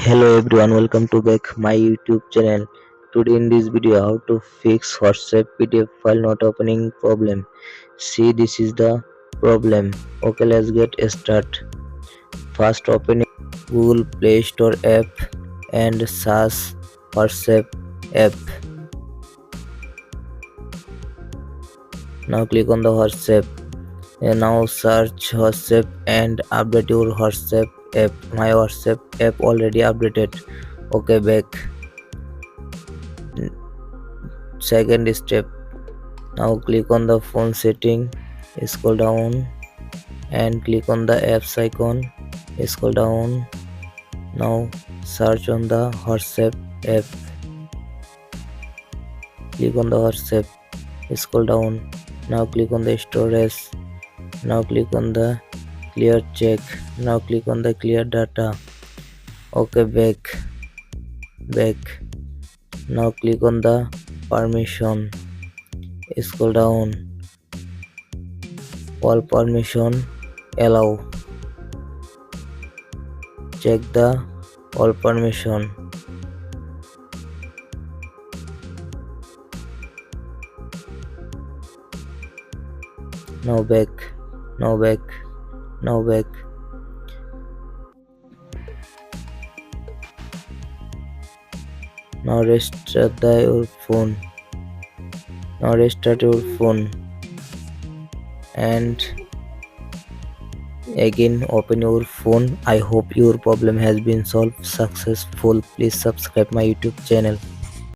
Hello everyone, welcome to back my YouTube channel. Today in this video, how to fix WhatsApp PDF file not opening problem. See, this is the problem. Okay, let's get start. First, open Google Play Store app and search WhatsApp app. Now click on the WhatsApp. And now search WhatsApp and update your WhatsApp app. My WhatsApp app already updated. Okay, back. Second step, now click on the phone setting, scroll down and click on the apps icon, scroll down. Now search on the WhatsApp app, click on the WhatsApp, scroll down. Now click on the storage, now click on the clear check, now click on the clear data. Okay, back. Now click on the permission, scroll down, all permission allow, check the all permission. Now back. Now restart your phone. Now restart your phone and again open your phone. I hope your problem has been solved successful. Please subscribe my YouTube channel.